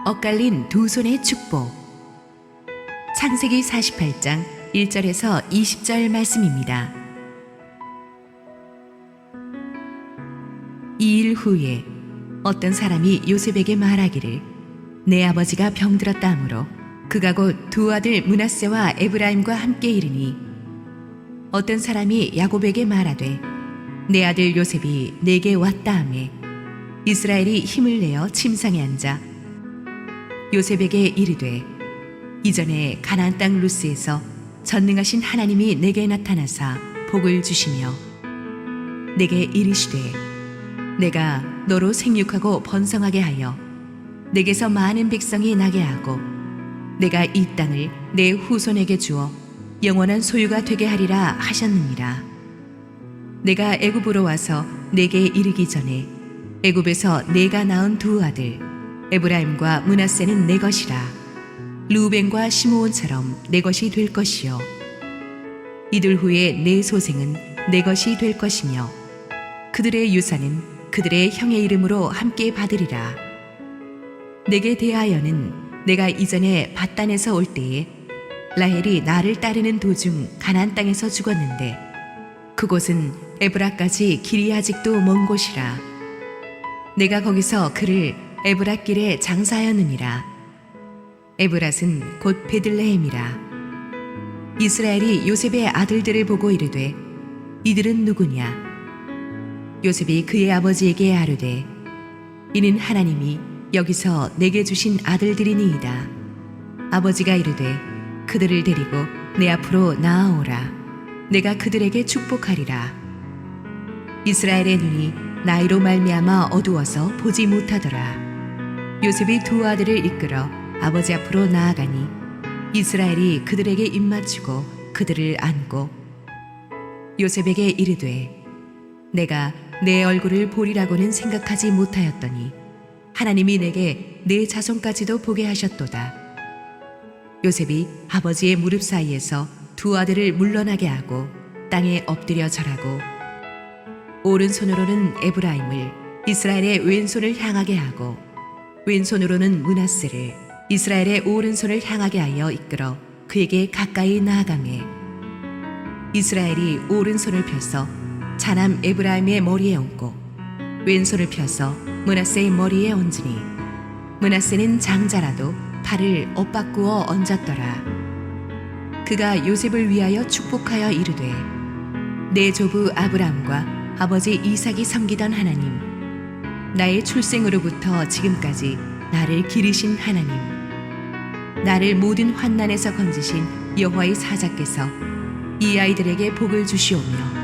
엇갈린 두 손의 축복. 창세기 48장 1절에서 20절 말씀입니다. 이 일 후에 어떤 사람이 요셉에게 말하기를 내 아버지가 병들었다 하므로 그가 곧 두 아들 므낫세와 에브라임과 함께 이르니 어떤 사람이 야곱에게 말하되 내 아들 요셉이 내게 왔다 하매 이스라엘이 힘을 내어 침상에 앉아 요셉에게 이르되 이전에 가나안 땅 루스에서 전능하신 하나님이 내게 나타나사 복을 주시며 내게 이르시되 내가 너로 생육하고 번성하게 하여 내게서 많은 백성이 나게 하고 내가 이 땅을 내 후손에게 주어 영원한 소유가 되게 하리라 하셨느니라. 내가 애굽으로 와서 내게 이르기 전에 애굽에서 내가 낳은 두 아들 에브라임과 므낫세는 내 것이라. 르우벤과 시므온처럼 내 것이 될 것이요 이들 후에 내 소생은 내 것이 될 것이며 그들의 유산은 그들의 형의 이름으로 함께 받으리라. 내게 대하여는 내가 이전에 밧단에서 올 때에 라헬이 나를 따르는 도중 가나안 땅에서 죽었는데 그곳은 에브라까지 길이 아직도 먼 곳이라. 내가 거기서 그를 에브랏길에 장사하였느니라. 에브랏은 곧 베들레헴이라. 이스라엘이 요셉의 아들들을 보고 이르되 이들은 누구냐? 요셉이 그의 아버지에게 아뢰되 이는 하나님이 여기서 내게 주신 아들들이니이다. 아버지가 이르되 그들을 데리고 내 앞으로 나아오라. 내가 그들에게 축복하리라. 이스라엘의 눈이 나이로 말미암아 어두워서 보지 못하더라. 요셉이 두 아들을 이끌어 아버지 앞으로 나아가니 이스라엘이 그들에게 입맞추고 그들을 안고 요셉에게 이르되 내가 내 얼굴을 보리라고는 생각하지 못하였더니 하나님이 내게 내 자손까지도 보게 하셨도다. 요셉이 아버지의 무릎 사이에서 두 아들을 물러나게 하고 땅에 엎드려 절하고 오른손으로는 에브라임을 이스라엘의 왼손을 향하게 하고 왼손으로는 므낫세를 이스라엘의 오른손을 향하게 하여 이끌어 그에게 가까이 나아가매 이스라엘이 오른손을 펴서 자남 에브라임의 머리에 얹고 왼손을 펴서 므낫세의 머리에 얹으니 므낫세는 장자라도 팔을 엇바꾸어 얹었더라. 그가 요셉을 위하여 축복하여 이르되 내 조부 아브라함과 아버지 이삭이 섬기던 하나님 나의 출생으로부터 지금까지 나를 기르신 하나님 나를 모든 환난에서 건지신 여호와의 사자께서 이 아이들에게 복을 주시오며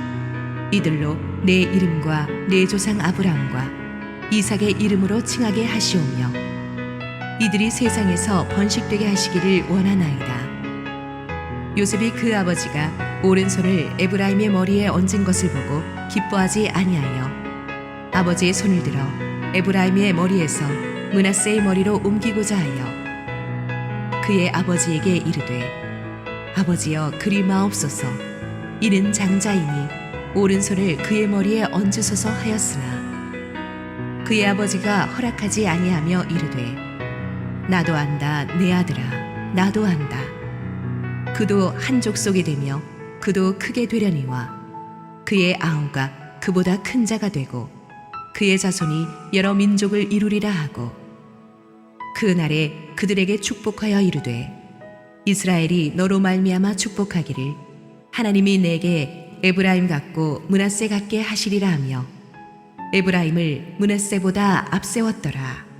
이들로 내 이름과 내 조상 아브라함과 이삭의 이름으로 칭하게 하시오며 이들이 세상에서 번식되게 하시기를 원하나이다. 요셉이 그 아버지가 오른손을 에브라임의 머리에 얹은 것을 보고 기뻐하지 아니하여 아버지의 손을 들어 에브라임의 머리에서 므낫세의 머리로 옮기고자 하여 그의 아버지에게 이르되 아버지여 그리 마옵소서 이는 장자이니 오른손을 그의 머리에 얹으소서 하였으나 그의 아버지가 허락하지 아니하며 이르되 나도 안다 내 아들아 나도 안다. 그도 한 족속이 되며 그도 크게 되려니와 그의 아우가 그보다 큰 자가 되고 그의 자손이 여러 민족을 이루리라 하고 그날에 그들에게 축복하여 이르되 이스라엘이 너로 말미암아 축복하기를 하나님이 내게 에브라임 같고 므낫세 같게 하시리라 하며 에브라임을 므낫세보다 앞세웠더라.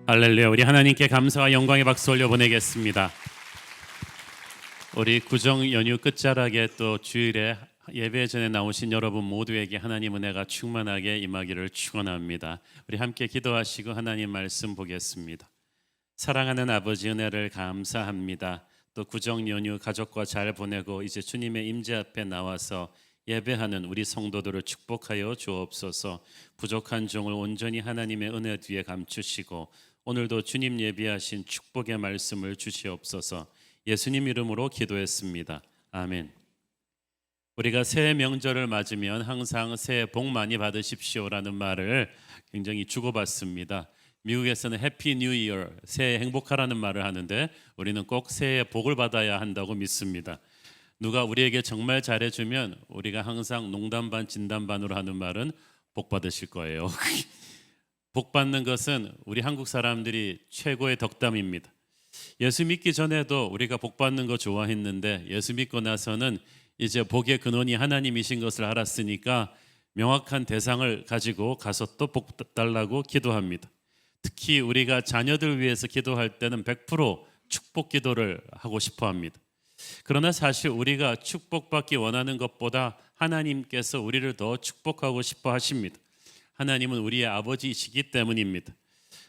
할렐루야. 우리 하나님께 감사와 영광의 박수 올려 보내겠습니다. 우리 구정 연휴 끝자락에 또 주일에 예배 전에 나오신 여러분 모두에게 하나님 은혜가 충만하게 임하기를 축원합니다. 우리 함께 기도하시고 하나님 말씀 보겠습니다. 사랑하는 아버지 은혜를 감사합니다. 또 구정 연휴 가족과 잘 보내고 이제 주님의 임재 앞에 나와서 예배하는 우리 성도들을 축복하여 주옵소서. 부족한 종을 온전히 하나님의 은혜 뒤에 감추시고 오늘도 주님 예비하신 축복의 말씀을 주시옵소서. 예수님 이름으로 기도했습니다. 아멘. 우리가 새해 명절을 맞으면 항상 새해 복 많이 받으십시오라는 말을 굉장히 주고받습니다. 미국에서는 해피 뉴 이어, 새해 행복하라는 말을 하는데 우리는 꼭 새해 복을 받아야 한다고 믿습니다. 누가 우리에게 정말 잘해주면 우리가 항상 농담 반 진담 반으로 하는 말은 복 받으실 거예요. 복 받는 것은 우리 한국 사람들이 최고의 덕담입니다. 예수 믿기 전에도 우리가 복 받는 거 좋아했는데 예수 믿고 나서는 이제 복의 근원이 하나님이신 것을 알았으니까 명확한 대상을 가지고 가서 또 복 달라고 기도합니다. 특히 우리가 자녀들 위해서 기도할 때는 100% 축복 기도를 하고 싶어 합니다. 그러나 사실 우리가 축복받기 원하는 것보다 하나님께서 우리를 더 축복하고 싶어 하십니다. 하나님은 우리의 아버지이시기 때문입니다.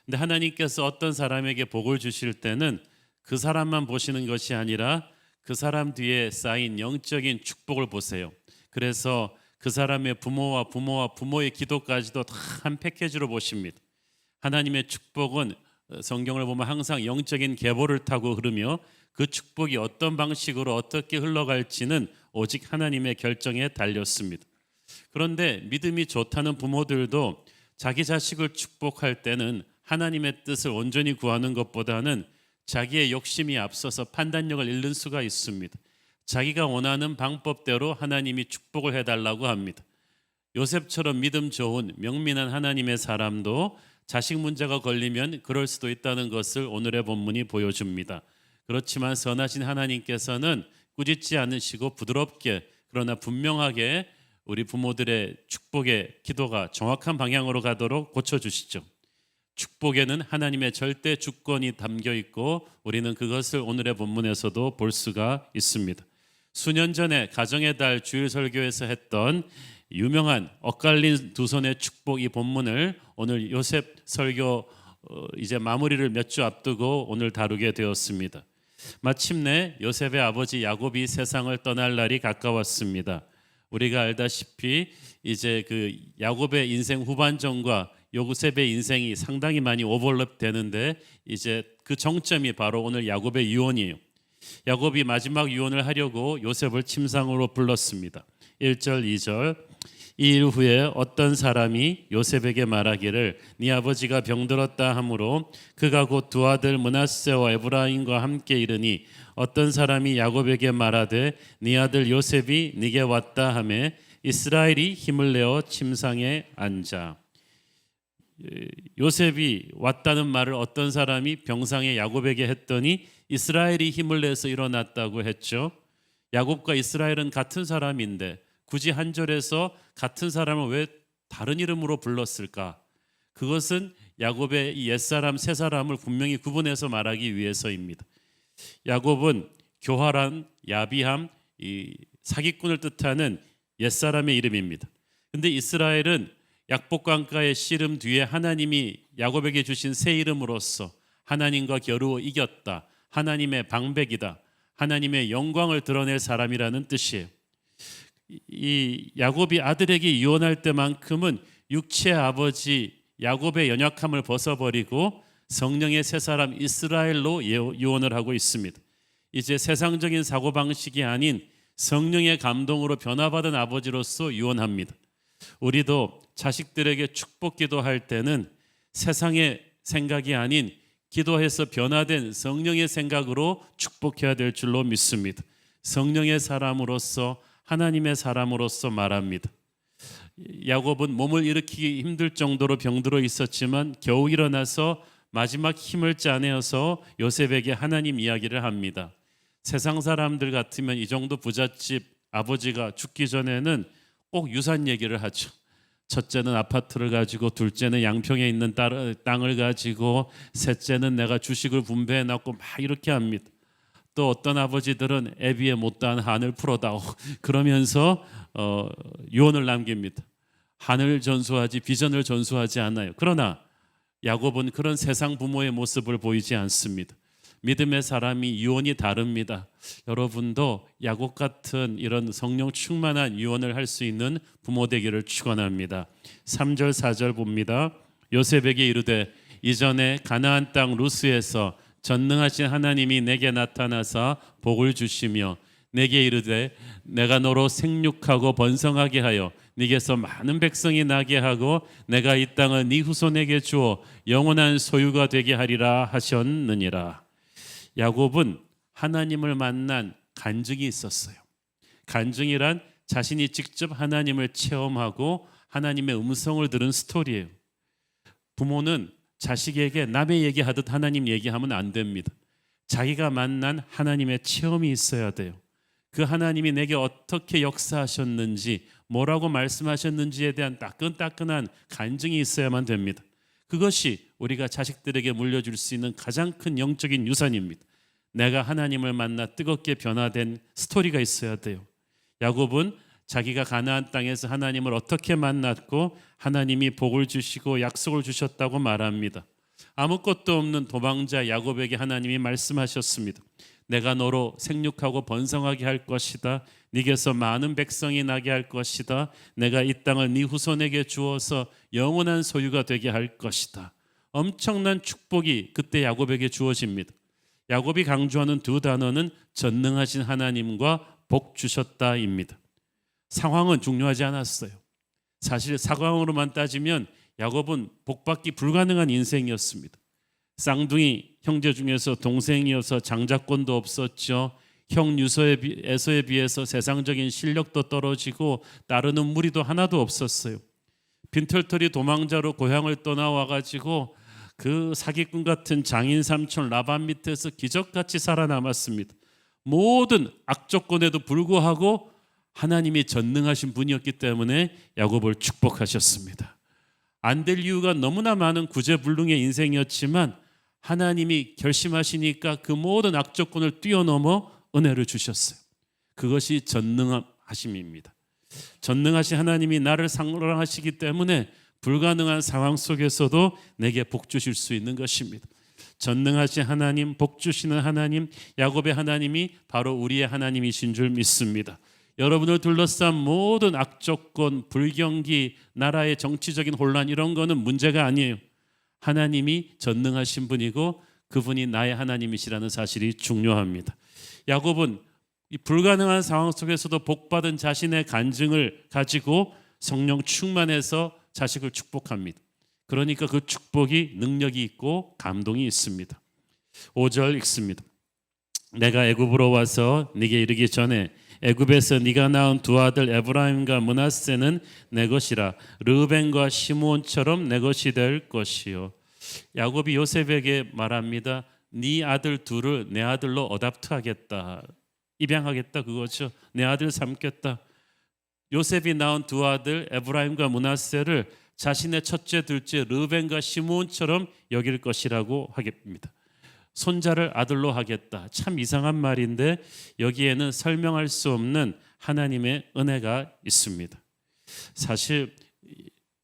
근데 하나님께서 어떤 사람에게 복을 주실 때는 그 사람만 보시는 것이 아니라 그 사람 뒤에 쌓인 영적인 축복을 보세요. 그래서 그 사람의 부모와 부모의 기도까지도 다 한 패키지로 보십니다. 하나님의 축복은 성경을 보면 항상 영적인 계보를 타고 흐르며 그 축복이 어떤 방식으로 어떻게 흘러갈지는 오직 하나님의 결정에 달렸습니다. 그런데 믿음이 좋다는 부모들도 자기 자식을 축복할 때는 하나님의 뜻을 온전히 구하는 것보다는 자기의 욕심이 앞서서 판단력을 잃는 수가 있습니다. 자기가 원하는 방법대로 하나님이 축복을 해달라고 합니다. 요셉처럼 믿음 좋은 명민한 하나님의 사람도 자식 문제가 걸리면 그럴 수도 있다는 것을 오늘의 본문이 보여줍니다. 그렇지만 선하신 하나님께서는 꾸짖지 않으시고 부드럽게 그러나 분명하게 우리 부모들의 축복의 기도가 정확한 방향으로 가도록 고쳐주시죠. 축복에는 하나님의 절대 주권이 담겨 있고 우리는 그것을 오늘의 본문에서도 볼 수가 있습니다. 수년 전에 가정의 달 주일 설교에서 했던 유명한 엇갈린 두 손의 축복 이 본문을 오늘 요셉 설교 이제 마무리를 몇 주 앞두고 오늘 다루게 되었습니다. 마침내 요셉의 아버지 야곱이 세상을 떠날 날이 가까웠습니다. 우리가 알다시피 이제 그 야곱의 인생 후반전과 요셉의 인생이 상당히 많이 오버랩 되는데 이제 그 정점이 바로 오늘 야곱의 유언이에요. 야곱이 마지막 유언을 하려고 요셉을 침상으로 불렀습니다. 1절 2절 이 일 후에 어떤 사람이 요셉에게 말하기를 네 아버지가 병들었다 하므로 그가 곧 두 아들 므낫세와 에브라임과 함께 이르니 어떤 사람이 야곱에게 말하되 네 아들 요셉이 네게 왔다 하매 이스라엘이 힘을 내어 침상에 앉아. 요셉이 왔다는 말을 어떤 사람이 병상에 야곱에게 했더니 이스라엘이 힘을 내서 일어났다고 했죠. 야곱과 이스라엘은 같은 사람인데 굳이 한 절에서 같은 사람을 왜 다른 이름으로 불렀을까? 그것은 야곱의 옛사람 새사람을 분명히 구분해서 말하기 위해서입니다. 야곱은 교활한 야비함, 이 사기꾼을 뜻하는 옛사람의 이름입니다. 근데 이스라엘은 약복강가의 씨름 뒤에 하나님이 야곱에게 주신 새 이름으로서 하나님과 겨루어 이겼다, 하나님의 방백이다, 하나님의 영광을 드러낼 사람이라는 뜻이에요. 이 야곱이 아들에게 유언할 때만큼은 육체의 아버지 야곱의 연약함을 벗어버리고 성령의 새 사람 이스라엘로 유언을 하고 있습니다. 이제 세상적인 사고방식이 아닌 성령의 감동으로 변화받은 아버지로서 유언합니다. 우리도 자식들에게 축복 기도할 때는 세상의 생각이 아닌 기도해서 변화된 성령의 생각으로 축복해야 될 줄로 믿습니다. 성령의 사람으로서 하나님의 사람으로서 말합니다. 야곱은 몸을 일으키기 힘들 정도로 병들어 있었지만 겨우 일어나서 마지막 힘을 짜내어서 요셉에게 하나님 이야기를 합니다. 세상 사람들 같으면 이 정도 부잣집 아버지가 죽기 전에는 꼭 유산 얘기를 하죠. 첫째는 아파트를 가지고, 둘째는 양평에 있는 땅을 가지고, 셋째는 내가 주식을 분배해놨고 막 이렇게 합니다. 또 어떤 아버지들은 애비에 못다한 한을 풀어다오 그러면서 유언을 남깁니다. 한을 전수하지 비전을 전수하지 않아요. 그러나 야곱은 그런 세상 부모의 모습을 보이지 않습니다. 믿음의 사람이 유언이 다릅니다. 여러분도 야곱 같은 이런 성령 충만한 유언을 할 수 있는 부모 되기를 축원합니다. 3절 4절 봅니다. 요셉에게 이르되 이전에 가나안 땅 루스에서 전능하신 하나님이 내게 나타나사 복을 주시며 내게 이르되 내가 너로 생육하고 번성하게 하여 네게서 많은 백성이 나게 하고 내가 이 땅을 네 후손에게 주어 영원한 소유가 되게 하리라 하셨느니라. 야곱은 하나님을 만난 간증이 있었어요. 간증이란 자신이 직접 하나님을 체험하고 하나님의 음성을 들은 스토리예요. 부모는 자식에게 남의 얘기하듯 하나님 얘기하면 안 됩니다. 자기가 만난 하나님의 체험이 있어야 돼요. 그 하나님이 내게 어떻게 역사하셨는지, 뭐라고 말씀하셨는지에 대한 따끈따끈한 간증이 있어야만 됩니다. 그것이 우리가 자식들에게 물려줄 수 있는 가장 큰 영적인 유산입니다. 내가 하나님을 만나 뜨겁게 변화된 스토리가 있어야 돼요. 야곱은 자기가 가나안 땅에서 하나님을 어떻게 만났고 하나님이 복을 주시고 약속을 주셨다고 말합니다. 아무것도 없는 도망자 야곱에게 하나님이 말씀하셨습니다. 내가 너로 생육하고 번성하게 할 것이다. 네게서 많은 백성이 나게 할 것이다. 내가 이 땅을 네 후손에게 주어서 영원한 소유가 되게 할 것이다. 엄청난 축복이 그때 야곱에게 주어집니다. 야곱이 강조하는 두 단어는 전능하신 하나님과 복 주셨다입니다. 상황은 중요하지 않았어요. 사실 상황으로만 따지면 야곱은 복받기 불가능한 인생이었습니다. 쌍둥이 형제 중에서 동생이어서 장자권도 없었죠. 형 에서에 비해서 세상적인 실력도 떨어지고 따르는 무리도 하나도 없었어요. 빈털터리 도망자로 고향을 떠나와가지고 그 사기꾼 같은 장인 삼촌 라반 밑에서 기적같이 살아남았습니다. 모든 악조건에도 불구하고 하나님이 전능하신 분이었기 때문에 야곱을 축복하셨습니다. 안 될 이유가 너무나 많은 구제불능의 인생이었지만 하나님이 결심하시니까 그 모든 악조건을 뛰어넘어 은혜를 주셨어요. 그것이 전능하심입니다. 전능하신 하나님이 나를 사랑하시기 때문에 불가능한 상황 속에서도 내게 복 주실 수 있는 것입니다. 전능하신 하나님, 복 주시는 하나님, 야곱의 하나님이 바로 우리의 하나님이신 줄 믿습니다. 여러분을 둘러싼 모든 악조건, 불경기, 나라의 정치적인 혼란 이런 거는 문제가 아니에요. 하나님이 전능하신 분이고 그분이 나의 하나님이시라는 사실이 중요합니다. 야곱은 이 불가능한 상황 속에서도 복받은 자신의 간증을 가지고 성령 충만해서 자식을 축복합니다. 그러니까 그 축복이 능력이 있고 감동이 있습니다. 5절 읽습니다. 내가 애굽으로 와서 네게 이르기 전에 애굽에서 네가 낳은 두 아들 에브라임과 므낫세는 내 것이라. 르벤과 시므온처럼 내 것이 될 것이요. 야곱이 요셉에게 말합니다. 네 아들 둘을 내 아들로 어답트하겠다. 입양하겠다 그거죠. 내 아들 삼겠다. 요셉이 낳은 두 아들 에브라임과 므낫세를 자신의 첫째 둘째 르벤과 시므온처럼 여길 것이라고 하겠습니다. 손자를 아들로 하겠다. 참 이상한 말인데 여기에는 설명할 수 없는 하나님의 은혜가 있습니다. 사실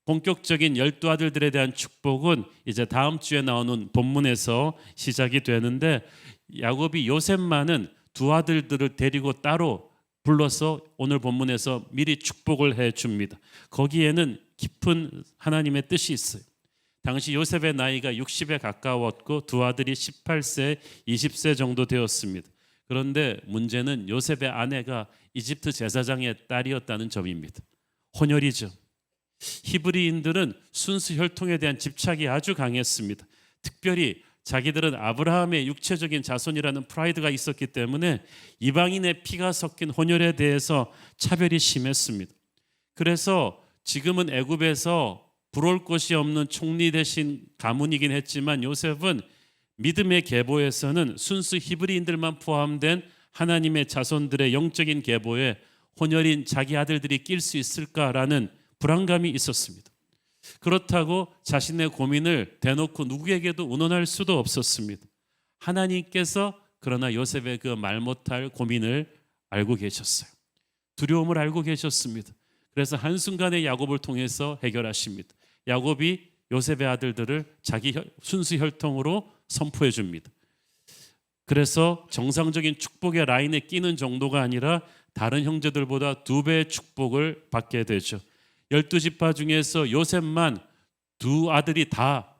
본격적인 12아들들에 대한 축복은 이제 다음 주에 나오는 본문에서 시작이 되는데 야곱이 요셉만은 두 아들들을 데리고 따로 불러서 오늘 본문에서 미리 축복을 해 줍니다. 거기에는 깊은 하나님의 뜻이 있어요. 당시 요셉의 나이가 60에 가까웠고 두 아들이 18세, 20세 정도 되었습니다. 그런데 문제는 요셉의 아내가 이집트 제사장의 딸이었다는 점입니다. 혼혈이죠. 히브리인들은 순수 혈통에 대한 집착이 아주 강했습니다. 특별히 자기들은 아브라함의 육체적인 자손이라는 프라이드가 있었기 때문에 이방인의 피가 섞인 혼혈에 대해서 차별이 심했습니다. 그래서 지금은 애굽에서 부러울 것이 없는 총리 대신 가문이긴 했지만 요셉은 믿음의 계보에서는 순수 히브리인들만 포함된 하나님의 자손들의 영적인 계보에 혼혈인 자기 아들들이 낄 수 있을까라는 불안감이 있었습니다. 그렇다고 자신의 고민을 대놓고 누구에게도 의논할 수도 없었습니다. 하나님께서 그러나 요셉의 그 말 못할 고민을 알고 계셨어요. 두려움을 알고 계셨습니다. 그래서 한순간에 야곱을 통해서 해결하십니다. 야곱이 요셉의 아들들을 자기 순수 혈통으로 선포해 줍니다. 그래서 정상적인 축복의 라인에 끼는 정도가 아니라 다른 형제들보다 2배의 축복을 받게 되죠. 12지파 중에서 요셉만 두 아들이 다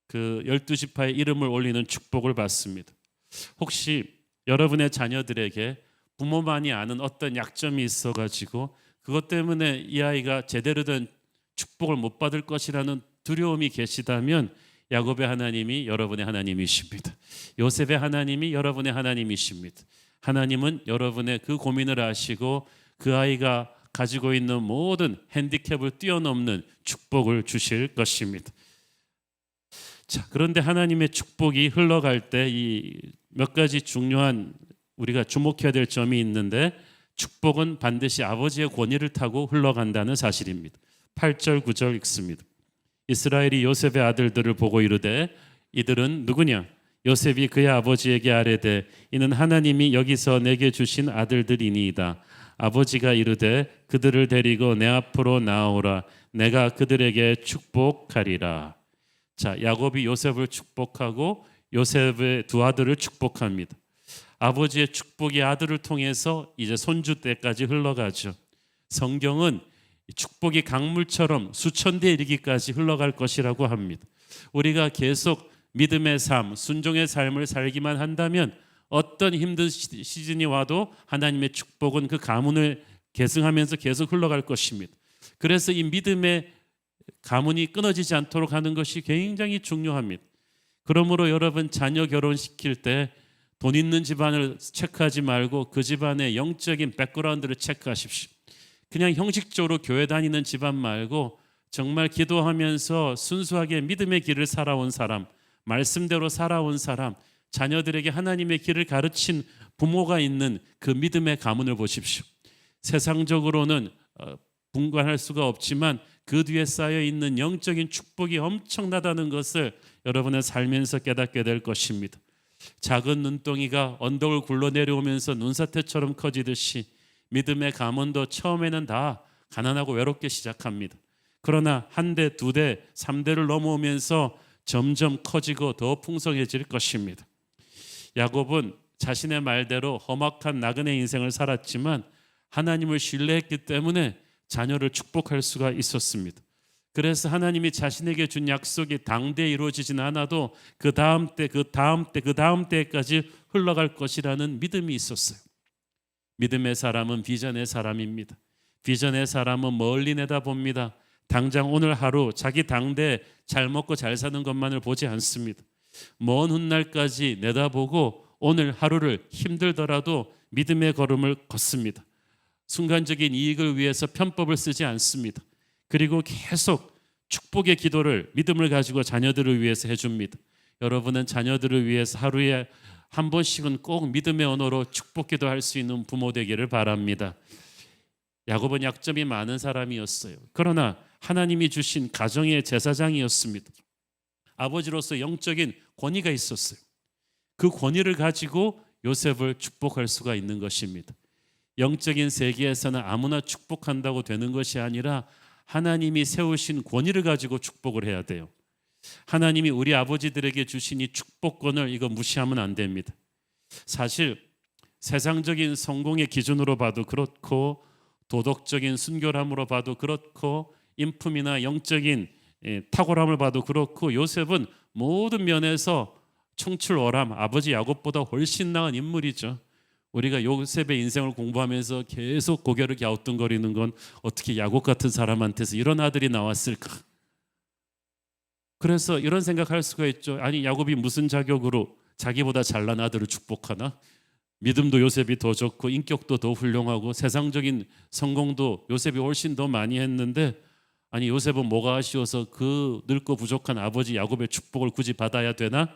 그 12지파의 이름을 올리는 축복을 받습니다. 혹시 여러분의 자녀들에게 부모만이 아는 어떤 약점이 있어가지고 그것 때문에 이 아이가 제대로 된 축복을 못 받을 것이라는 두려움이 계시다면 야곱의 하나님이 여러분의 하나님이십니다. 요셉의 하나님이 여러분의 하나님이십니다. 하나님은 여러분의 그 고민을 아시고 그 아이가 가지고 있는 모든 핸디캡을 뛰어넘는 축복을 주실 것입니다. 자, 그런데 하나님의 축복이 흘러갈 때 이 몇 가지 중요한 우리가 주목해야 될 점이 있는데, 축복은 반드시 아버지의 권위를 타고 흘러간다는 사실입니다. 8절 9절 읽습니다. 이스라엘이 요셉의 아들들을 보고 이르되 이들은 누구냐? 요셉이 그의 아버지에게 아뢰되 이는 하나님이 여기서 내게 주신 아들들이니이다. 아버지가 이르되 그들을 데리고 내 앞으로 나오라. 내가 그들에게 축복하리라. 자, 야곱이 요셉을 축복하고 요셉의 두 아들을 축복합니다. 아버지의 축복이 아들을 통해서 이제 손주 때까지 흘러가죠. 성경은 축복이 강물처럼 수천 대 이르기까지 흘러갈 것이라고 합니다. 우리가 계속 믿음의 삶, 순종의 삶을 살기만 한다면 어떤 힘든 시즌이 와도 하나님의 축복은 그 가문을 계승하면서 계속 흘러갈 것입니다. 그래서 이 믿음의 가문이 끊어지지 않도록 하는 것이 굉장히 중요합니다. 그러므로 여러분 자녀 결혼시킬 때 돈 있는 집안을 체크하지 말고 그 집안의 영적인 백그라운드를 체크하십시오. 그냥 형식적으로 교회 다니는 집안 말고 정말 기도하면서 순수하게 믿음의 길을 살아온 사람, 말씀대로 살아온 사람, 자녀들에게 하나님의 길을 가르친 부모가 있는 그 믿음의 가문을 보십시오. 세상적으로는 분간할 수가 없지만 그 뒤에 쌓여 있는 영적인 축복이 엄청나다는 것을 여러분은 살면서 깨닫게 될 것입니다. 작은 눈덩이가 언덕을 굴러 내려오면서 눈사태처럼 커지듯이 믿음의 가문도 처음에는 다 가난하고 외롭게 시작합니다. 그러나 한 대, 두 대, 3대를 넘어오면서 점점 커지고 더 풍성해질 것입니다. 야곱은 자신의 말대로 험악한 나그네 인생을 살았지만 하나님을 신뢰했기 때문에 자녀를 축복할 수가 있었습니다. 그래서 하나님이 자신에게 준 약속이 당대에 이루어지진 않아도 그 다음 때, 그 다음 때, 그 다음 때까지 흘러갈 것이라는 믿음이 있었어요. 믿음의 사람은 비전의 사람입니다. 비전의 사람은 멀리 내다봅니다. 당장 오늘 하루 자기 당대 잘 먹고 잘 사는 것만을 보지 않습니다. 먼 훗날까지 내다보고 오늘 하루를 힘들더라도 믿음의 걸음을 걷습니다. 순간적인 이익을 위해서 편법을 쓰지 않습니다. 그리고 계속 축복의 기도를 믿음을 가지고 자녀들을 위해서 해줍니다. 여러분은 자녀들을 위해서 하루에 한 번씩은 꼭 믿음의 언어로 축복 기도할 수 있는 부모 되기를 바랍니다. 야곱은 약점이 많은 사람이었어요. 그러나 하나님이 주신 가정의 제사장이었습니다. 아버지로서 영적인 권위가 있었어요. 그 권위를 가지고 요셉을 축복할 수가 있는 것입니다. 영적인 세계에서는 아무나 축복한다고 되는 것이 아니라 하나님이 세우신 권위를 가지고 축복을 해야 돼요. 하나님이 우리 아버지들에게 주신 이 축복권을 이거 무시하면 안 됩니다. 사실 세상적인 성공의 기준으로 봐도 그렇고 도덕적인 순결함으로 봐도 그렇고 인품이나 영적인 탁월함을 봐도 그렇고 요셉은 모든 면에서 청출어람 아버지 야곱보다 훨씬 나은 인물이죠. 우리가 요셉의 인생을 공부하면서 계속 고개를 갸우뚱거리는 건 어떻게 야곱 같은 사람한테서 이런 아들이 나왔을까? 그래서 이런 생각할 수가 있죠. 아니 야곱이 무슨 자격으로 자기보다 잘난 아들을 축복하나? 믿음도 요셉이 더 좋고 인격도 더 훌륭하고 세상적인 성공도 요셉이 훨씬 더 많이 했는데 아니 요셉은 뭐가 아쉬워서 그 늙고 부족한 아버지 야곱의 축복을 굳이 받아야 되나?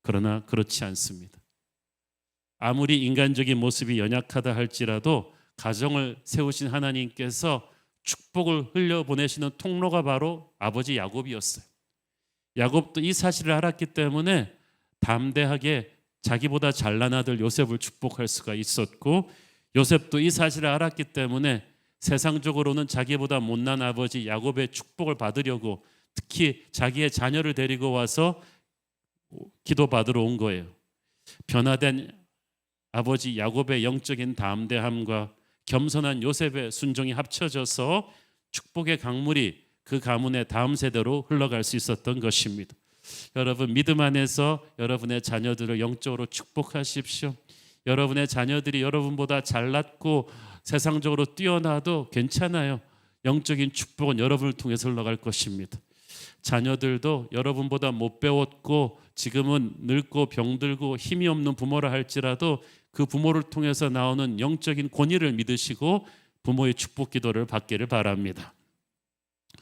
그러나 그렇지 않습니다. 아무리 인간적인 모습이 연약하다 할지라도 가정을 세우신 하나님께서 축복을 흘려보내시는 통로가 바로 아버지 야곱이었어요. 야곱도 이 사실을 알았기 때문에 담대하게 자기보다 잘난 아들 요셉을 축복할 수가 있었고 요셉도 이 사실을 알았기 때문에 세상적으로는 자기보다 못난 아버지 야곱의 축복을 받으려고 특히 자기의 자녀를 데리고 와서 기도받으러 온 거예요. 변화된 아버지 야곱의 영적인 담대함과 겸손한 요셉의 순종이 합쳐져서 축복의 강물이 그 가문의 다음 세대로 흘러갈 수 있었던 것입니다. 여러분 믿음 안에서 여러분의 자녀들을 영적으로 축복하십시오. 여러분의 자녀들이 여러분보다 잘났고 세상적으로 뛰어나도 괜찮아요. 영적인 축복은 여러분을 통해서 흘러갈 것입니다. 자녀들도 여러분보다 못 배웠고 지금은 늙고 병들고 힘이 없는 부모라 할지라도 그 부모를 통해서 나오는 영적인 권위를 믿으시고 부모의 축복 기도를 받기를 바랍니다.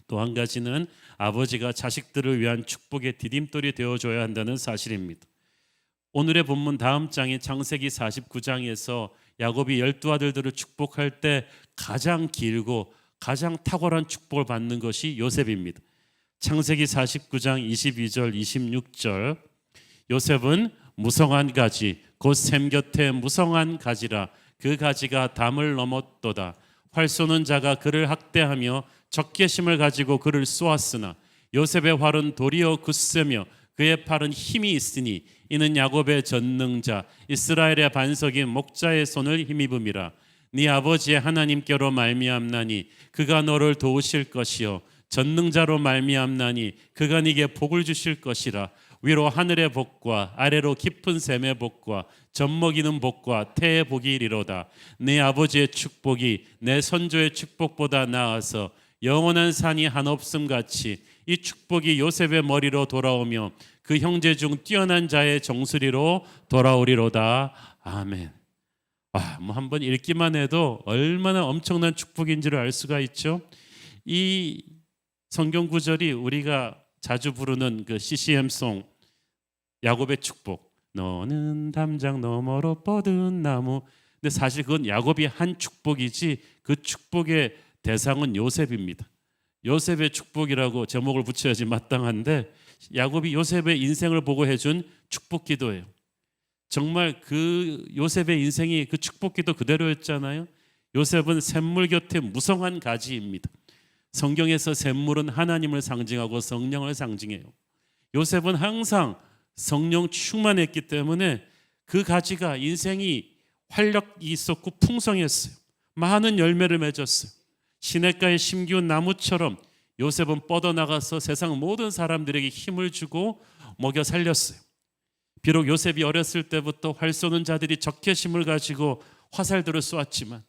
또 한 가지는 아버지가 자식들을 위한 축복의 디딤돌이 되어줘야 한다는 사실입니다. 오늘의 본문 다음 장인 창세기 49장에서 야곱이 12아들들을 축복할 때 가장 길고 가장 탁월한 축복을 받는 것이 요셉입니다. 창세기 49장 22절 26절 요셉은 무성한 가지 곧 샘 곁에 무성한 가지라 그 가지가 담을 넘었도다. 활 쏘는 자가 그를 학대하며 적개심을 가지고 그를 쏘았으나 요셉의 활은 도리어 굳세며 그의 팔은 힘이 있으니 이는 야곱의 전능자 이스라엘의 반석인 목자의 손을 힘입음이라. 네 아버지의 하나님께로 말미암나니 그가 너를 도우실 것이요 전능자로 말미암나니 그가 네게 복을 주실 것이라. 위로 하늘의 복과 아래로 깊은 샘의 복과 젖먹이는 복과 태의 복이 이리로다. 네 아버지의 축복이 내 선조의 축복보다 나아서 영원한 산이 한없음 같이 이 축복이 요셉의 머리로 돌아오며 그 형제 중 뛰어난 자의 정수리로 돌아오리로다. 아멘. 뭐 한번 읽기만 해도 얼마나 엄청난 축복인지를 알 수가 있죠. 이 성경 구절이 우리가 자주 부르는 그 CCM송 야곱의 축복 너는 담장 너머로 뻗은 나무. 근데 사실 그건 야곱이 한 축복이지 그 축복의 대상은 요셉입니다. 요셉의 축복이라고 제목을 붙여야지 마땅한데 야곱이 요셉의 인생을 보고 해준 축복 기도예요. 정말 그 요셉의 인생이 그 축복 기도 그대로였잖아요. 요셉은 샘물 곁에 무성한 가지입니다. 성경에서 샘물은 하나님을 상징하고 성령을 상징해요. 요셉은 항상 성령 충만했기 때문에 그 가지가 인생이 활력이 있었고 풍성했어요. 많은 열매를 맺었어요. 시냇가에 심기운 나무처럼 요셉은 뻗어나가서 세상 모든 사람들에게 힘을 주고 먹여 살렸어요. 비록 요셉이 어렸을 때부터 활 쏘는 자들이 적개심을 가지고 화살들을 쏘았지만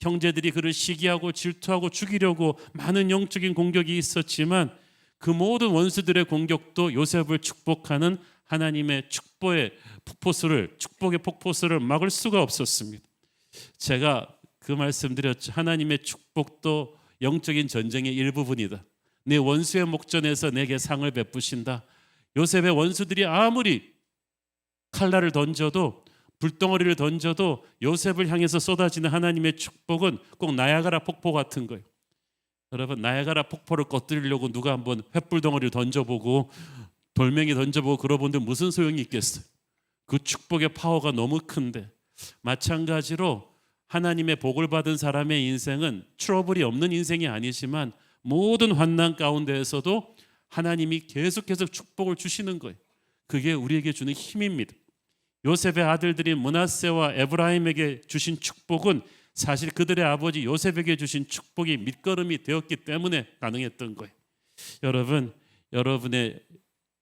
형제들이 그를 시기하고 질투하고 죽이려고 많은 영적인 공격이 있었지만 그 모든 원수들의 공격도 요셉을 축복하는 하나님의 축복의 폭포수를 막을 수가 없었습니다. 제가 그 말씀드렸죠. 하나님의 축복도 영적인 전쟁의 일부분이다. 내 원수의 목전에서 내게 상을 베푸신다. 요셉의 원수들이 아무리 칼날을 던져도 불덩어리를 던져도 요셉을 향해서 쏟아지는 하나님의 축복은 꼭 나야가라 폭포 같은 거예요. 여러분 나야가라 폭포를 꺼뜨리려고 누가 한번 횃불덩어리를 던져보고 돌멩이 던져보고 그러는 분들 무슨 소용이 있겠어요. 그 축복의 파워가 너무 큰데 마찬가지로 하나님의 복을 받은 사람의 인생은 트러블이 없는 인생이 아니지만 모든 환난 가운데에서도 하나님이 계속해서 축복을 주시는 거예요. 그게 우리에게 주는 힘입니다. 요셉의 아들들인 므낫세와 에브라임에게 주신 축복은 사실 그들의 아버지 요셉에게 주신 축복이 밑거름이 되었기 때문에 가능했던 거예요. 여러분, 여러분의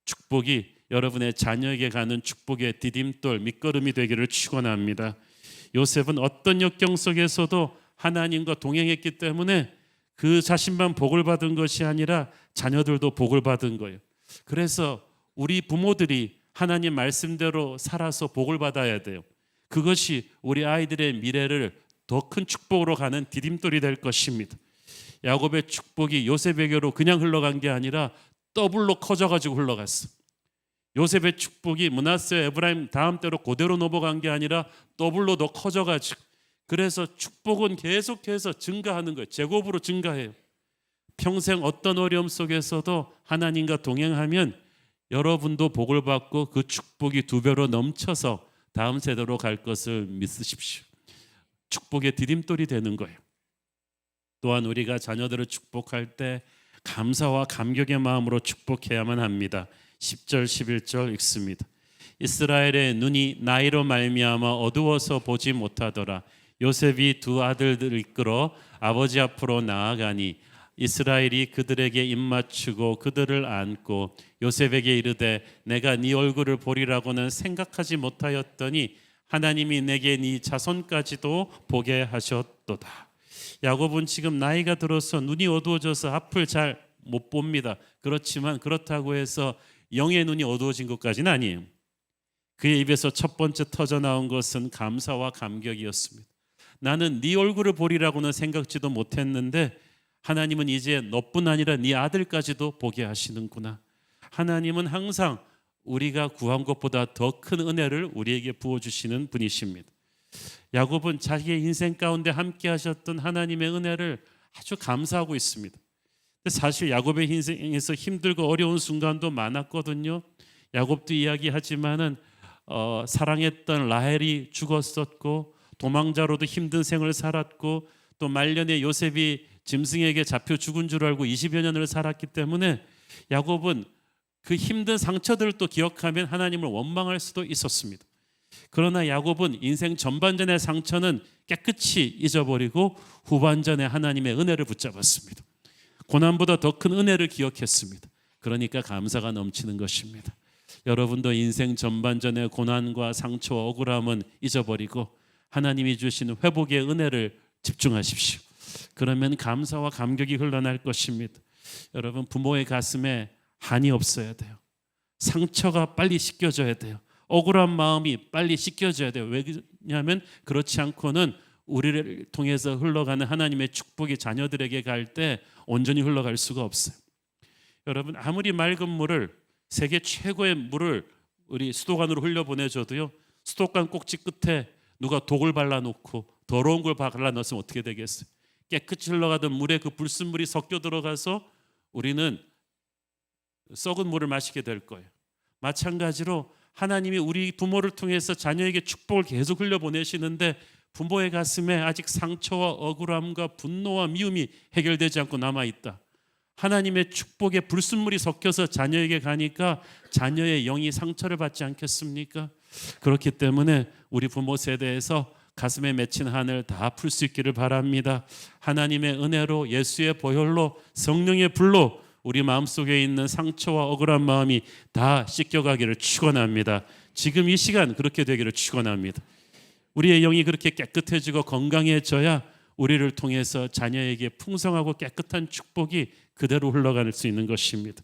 축복이 여러분의 자녀에게 가는 축복의 디딤돌 밑거름이 되기를 축원합니다. 요셉은 어떤 역경 속에서도 하나님과 동행했기 때문에 그 자신만 복을 받은 것이 아니라 자녀들도 복을 받은 거예요. 그래서 우리 부모들이 하나님 말씀대로 살아서 복을 받아야 돼요. 그것이 우리 아이들의 미래를 더 큰 축복으로 가는 디딤돌이 될 것입니다. 야곱의 축복이 요셉에게로 그냥 흘러간 게 아니라 더블로 커져가지고 흘러갔어. 요셉의 축복이 므낫세, 에브라임 다음 때로 그대로 넘어간 게 아니라 더블로 더 커져가지고 그래서 축복은 계속해서 증가하는 거예요. 제곱으로 증가해요. 평생 어떤 어려움 속에서도 하나님과 동행하면 여러분도 복을 받고 그 축복이 2배로 넘쳐서 다음 세대로 갈 것을 믿으십시오. 축복의 디딤돌이 되는 거예요. 또한 우리가 자녀들을 축복할 때 감사와 감격의 마음으로 축복해야만 합니다. 10절 11절 읽습니다. 이스라엘의 눈이 나이로 말미암아 어두워서 보지 못하더라. 요셉이 2 아들들을 이끌어 아버지 앞으로 나아가니 이스라엘이 그들에게 입맞추고 그들을 안고 요셉에게 이르되 내가 네 얼굴을 보리라고는 생각하지 못하였더니 하나님이 내게 네 자손까지도 보게 하셨도다. 야곱은 지금 나이가 들어서 눈이 어두워져서 앞을 잘 못 봅니다. 그렇지만 그렇다고 해서 영의 눈이 어두워진 것까지는 아니에요. 그의 입에서 첫 번째 터져 나온 것은 감사와 감격이었습니다. 나는 네 얼굴을 보리라고는 생각지도 못했는데 하나님은 이제 너뿐 아니라 네 아들까지도 보게 하시는구나. 하나님은 항상 우리가 구한 것보다 더 큰 은혜를 우리에게 부어주시는 분이십니다. 야곱은 자기의 인생 가운데 함께 하셨던 하나님의 은혜를 아주 감사하고 있습니다. 사실 야곱의 인생에서 힘들고 어려운 순간도 많았거든요. 야곱도 이야기하지만은 사랑했던 라헬이 죽었었고 도망자로도 힘든 생을 살았고 또 말년에 요셉이 짐승에게 잡혀 죽은 줄 알고 20여 년을 살았기 때문에 야곱은 그 힘든 상처들을 또 기억하면 하나님을 원망할 수도 있었습니다. 그러나 야곱은 인생 전반전의 상처는 깨끗이 잊어버리고 후반전에 하나님의 은혜를 붙잡았습니다. 고난보다 더 큰 은혜를 기억했습니다. 그러니까 감사가 넘치는 것입니다. 여러분도 인생 전반전의 고난과 상처와 억울함은 잊어버리고 하나님이 주신 회복의 은혜를 집중하십시오. 그러면 감사와 감격이 흘러날 것입니다. 여러분, 부모의 가슴에 한이 없어야 돼요. 상처가 빨리 씻겨져야 돼요. 억울한 마음이 빨리 씻겨져야 돼요. 왜냐하면 그렇지 않고는 우리를 통해서 흘러가는 하나님의 축복이 자녀들에게 갈 때 온전히 흘러갈 수가 없어요. 여러분, 아무리 맑은 물을, 세계 최고의 물을 우리 수도관으로 흘려보내줘도요, 수도관 꼭지 끝에 누가 독을 발라놓고 더러운 걸 발라넣었으면 어떻게 되겠어요? 깨끗이 흘러가던 물에 그 불순물이 섞여 들어가서 우리는 썩은 물을 마시게 될 거예요. 마찬가지로 하나님이 우리 부모를 통해서 자녀에게 축복을 계속 흘려보내시는데 부모의 가슴에 아직 상처와 억울함과 분노와 미움이 해결되지 않고 남아있다. 하나님의 축복에 불순물이 섞여서 자녀에게 가니까 자녀의 영이 상처를 받지 않겠습니까? 그렇기 때문에 우리 부모 세대에서 가슴에 맺힌 한을 다 풀 수 있기를 바랍니다. 하나님의 은혜로, 예수의 보혈로, 성령의 불로 우리 마음속에 있는 상처와 억울한 마음이 다 씻겨가기를 축원합니다. 지금 이 시간 그렇게 되기를 축원합니다. 우리의 영이 그렇게 깨끗해지고 건강해져야 우리를 통해서 자녀에게 풍성하고 깨끗한 축복이 그대로 흘러갈 수 있는 것입니다.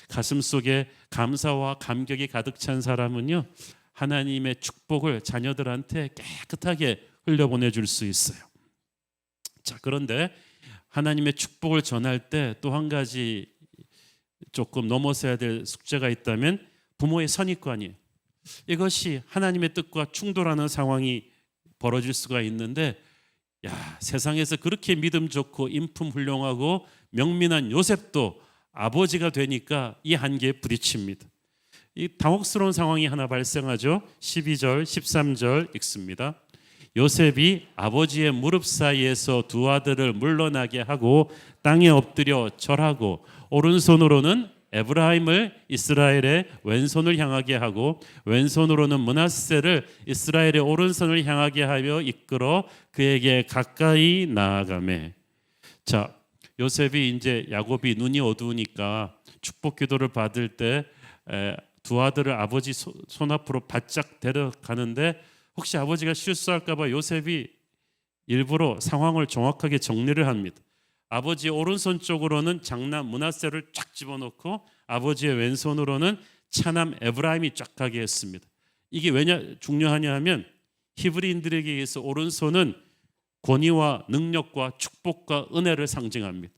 가슴 속에 감사와 감격이 가득 찬 사람은요, 하나님의 축복을 자녀들한테 깨끗하게 흘려보내줄 수 있어요. 자, 그런데 하나님의 축복을 전할 때 또 한 가지 조금 넘어서야 될 숙제가 있다면 부모의 선입관이에요. 이것이 하나님의 뜻과 충돌하는 상황이 벌어질 수가 있는데, 세상에서 그렇게 믿음 좋고 인품 훌륭하고 명민한 요셉도 아버지가 되니까 이 한계에 부딪힙니다. 이 당혹스러운 상황이 하나 발생하죠. 12절, 13절 읽습니다. 요셉이 아버지의 무릎 사이에서 두 아들을 물러나게 하고 땅에 엎드려 절하고 오른손으로는 에브라임을 이스라엘의 왼손을 향하게 하고 왼손으로는 므낫세를 이스라엘의 오른손을 향하게 하여 이끌어 그에게 가까이 나아가매. 자, 요셉이 이제 야곱이 눈이 어두우니까 축복 기도를 받을 때 두 아들을 아버지 손 앞으로 바짝 데려가는데 혹시 아버지가 실수할까 봐 요셉이 일부러 상황을 정확하게 정리를 합니다. 아버지의 오른손 쪽으로는 장남 므낫세를 쫙 집어넣고 아버지의 왼손으로는 차남 에브라임이 쫙 가게 했습니다. 이게 왜냐 중요하냐 하면 히브리인들에게 의해서 오른손은 권위와 능력과 축복과 은혜를 상징합니다.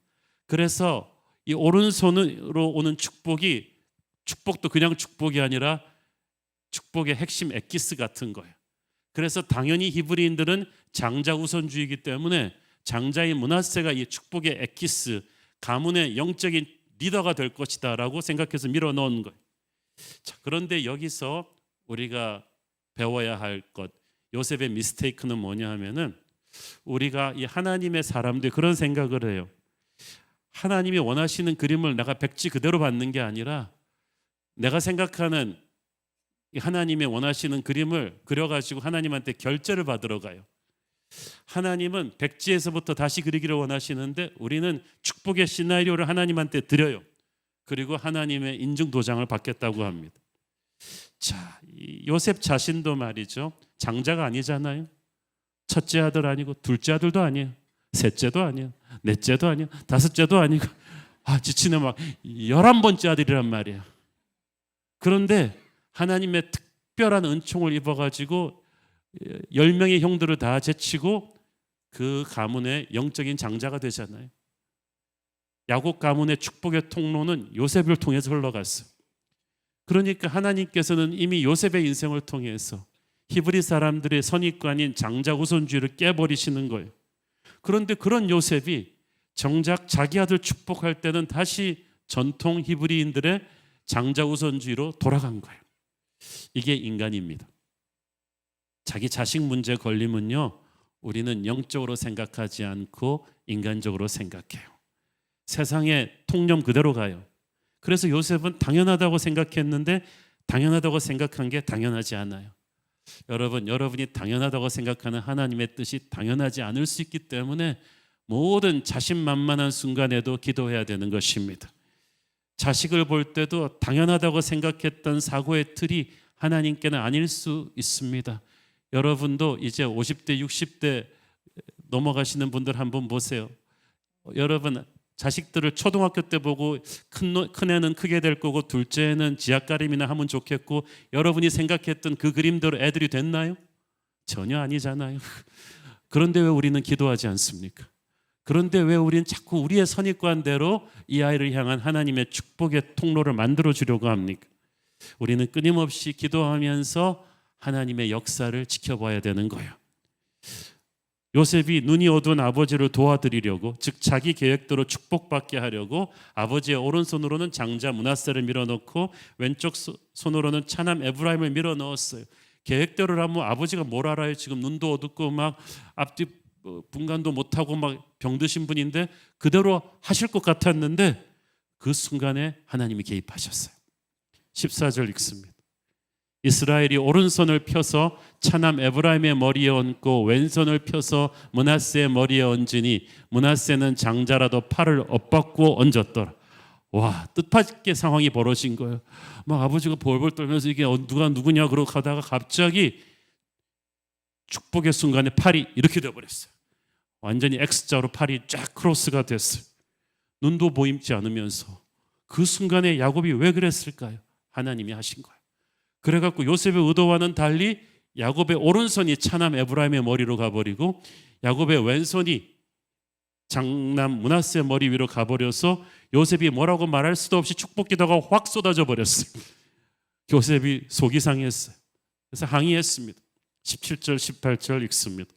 그래서 이 오른손으로 오는 축복도 그냥 축복이 아니라 축복의 핵심 엑기스 같은 거예요. 그래서 당연히 히브리인들은 장자 우선주의이기 때문에 장자인 므낫세가 이 축복의 엑기스, 가문의 영적인 리더가 될 것이다라고 생각해서 밀어넣은 거예요. 자, 그런데 여기서 우리가 배워야 할 것, 요셉의 미스테이크는 뭐냐 하면은 우리가 이 하나님의 사람들 그런 생각을 해요. 하나님이 원하시는 그림을 내가 백지 그대로 받는 게 아니라 내가 생각하는 하나님의 원하시는 그림을 그려가지고 하나님한테 결제를 받으러 가요. 하나님은 백지에서부터 다시 그리기를 원하시는데 우리는 축복의 시나리오를 하나님한테 드려요. 그리고 하나님의 인증 도장을 받겠다고 합니다. 자, 요셉 자신도 말이죠. 장자가 아니잖아요. 첫째 아들 아니고 둘째 아들도 아니에요. 셋째도 아니에요. 넷째도 아니에요. 다섯째도 아니고 지치네 막 11번째 아들이란 말이에요. 그런데 하나님의 특별한 은총을 입어가지고 10명의 형들을 다 제치고 그 가문의 영적인 장자가 되잖아요. 야곱 가문의 축복의 통로는 요셉을 통해서 흘러갔어요. 그러니까 하나님께서는 이미 요셉의 인생을 통해서 히브리 사람들의 선입관인 장자 우선주의를 깨버리시는 거예요. 그런데 그런 요셉이 정작 자기 아들 축복할 때는 다시 전통 히브리인들의 장자 우선주의로 돌아간 거예요. 이게 인간입니다. 자기 자식 문제 걸리면요, 우리는 영적으로 생각하지 않고 인간적으로 생각해요. 세상의 통념 그대로 가요. 그래서 요셉은 당연하다고 생각했는데 당연하다고 생각한 게 당연하지 않아요. 여러분이 당연하다고 생각하는 하나님의 뜻이 당연하지 않을 수 있기 때문에 모든 자신만만한 순간에도 기도해야 되는 것입니다. 자식을 볼 때도 당연하다고 생각했던 사고의 틀이 하나님께는 아닐 수 있습니다. 여러분도 이제 50대, 60대 넘어가시는 분들 한번 보세요. 여러분 자식들을 초등학교 때 보고 큰 애는 크게 될 거고 둘째는 지하가림이나 하면 좋겠고 여러분이 생각했던 그 그림대로 애들이 됐나요? 전혀 아니잖아요. 그런데 왜 우리는 기도하지 않습니까? 그런데 왜 우리는 자꾸 우리의 선입관대로 이 아이를 향한 하나님의 축복의 통로를 만들어 주려고 합니까? 우리는 끊임없이 기도하면서 하나님의 역사를 지켜봐야 되는 거예요. 요셉이 눈이 어두운 아버지를 도와드리려고, 즉 자기 계획대로 축복받게 하려고 아버지의 오른손으로는 장자 므낫세를 밀어넣고 왼쪽 손으로는 차남 에브라임을 밀어넣었어요. 계획대로라면 아버지가 뭘 알아요? 지금 눈도 어둡고 막 앞뒤 분간도 못하고 막 병드신 분인데 그대로 하실 것 같았는데 그 순간에 하나님이 개입하셨어요. 14절 읽습니다. 이스라엘이 오른손을 펴서 차남 에브라임의 머리에 얹고 왼손을 펴서 므낫세의 머리에 얹으니 므낫세는 장자라도 팔을 엇받고 얹었더라. 와, 뜻밖의 상황이 벌어진 거예요. 막 아버지가 벌벌 떨면서 이게 누가 누구냐 그러고 가다가 갑자기 축복의 순간에 팔이 이렇게 되어버렸어요. 완전히 X자로 팔이 쫙 크로스가 됐어요. 눈도 보이지 않으면서 그 순간에 야곱이 왜 그랬을까요? 하나님이 하신 거예요. 그래갖고 요셉의 의도와는 달리 야곱의 오른손이 차남 에브라임의 머리로 가버리고 야곱의 왼손이 장남 므낫세 머리 위로 가버려서 요셉이 뭐라고 말할 수도 없이 축복 기도가 확 쏟아져 버렸어요. 요셉이 속이 상했어요. 그래서 항의했습니다. 17절 18절 읽습니다.